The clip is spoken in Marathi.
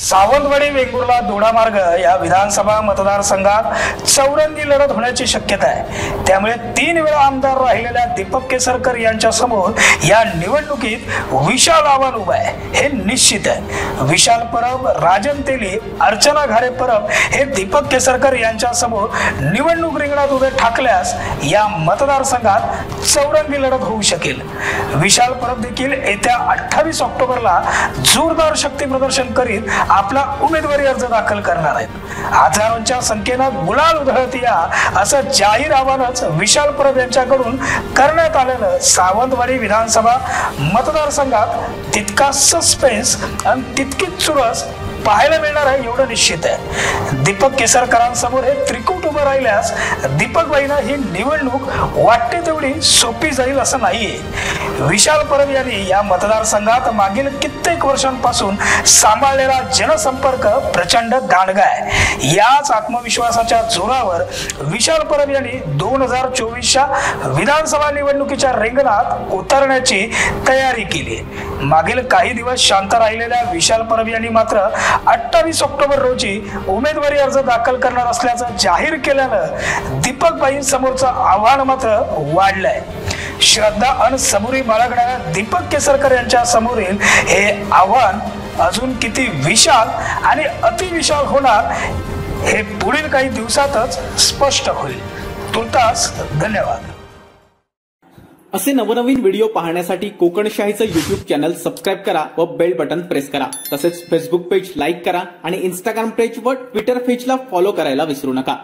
सावंतवाडी वेंगुर्ला दोडामार्ग या विधानसभा मतदारसंघात चौरंगी लढत होण्याची शक्यता आहे। त्यामुळे 3 वेळा आमदार राहिलेल्या दीपक केसरकर यांच्या समोर या निवडणुकीत विशाल आव्हान उभा आहे हे निश्चित आहे। विशाल परब, राजन तेली, अर्चना घारे परब हे दीपक केसरकर यांच्या समोर निवडणूक रिंगणात उभे ठाकल्यास या मतदारसंघात चौरंगी लढत होऊ शकेल। विशाल परब देखील येत्या 28 ऑक्टोबरला जोरदार शक्ती प्रदर्शन करीत आपला उमेदवारी अर्ज दाखल करणार आहेत। हजारोंच्या संख्येनं गुलाल उधळत या असं जाहीर आवाहनच विशाल परब यांच्याकडून करण्यात आलेलं सावंतवाडी विधानसभा मतदारसंघात तितका सस्पेन्स आणि तितकीच चुरस पाहायला मिळणार आहे एवढं निश्चित आहे। दीपक केसरकरांसमोर हे त्रिकूट उभं राहिल्यास दीपकबाईंना ही निवडणूक वाटते तेवढी सोपी जाईल असं नाहीये। विशाल परब यांनी या मतदारसंघात मागील कित्येक वर्षांपासून सांभाळलेला जनसंपर्क प्रचंड दांडगा आहे। याच आत्मविश्वासाच्या जोरावर विशाल परब यांनी 2024च्या विधानसभा निवडणुकीच्या रिंगणात उतरण्याची तयारी केली। मागील काही दिवस शांत राहिलेल्या विशाल परब यांनी मात्र 28 ऑक्टोबर रोजी उमेदवारी अर्ज दाखल करणार असल्याचं जाहीर केल्यानं दीपकबाईंसमोरचं आव्हान मात्र वाढलंय। श्रद्धा आणि सबुरी बाळगणाऱ्या दीपक केसरकर यांच्या समोरील हे आव्हान अजून किती विशाल आणि अतिविशाल होणार हे पुढील काही दिवसातच स्पष्ट होईल। तुर्तास धन्यवाद। असे नवनवीन व्हिडिओ पाहण्यासाठी कोकणशाहीचं YouTube चॅनल सबस्क्राइब करा व बेल बटन प्रेस करा। तसेच फेसबुक पेज लाईक करा आणि इंस्टाग्राम पेज व ट्विटर पेजला फॉलो करायला विसरू नका।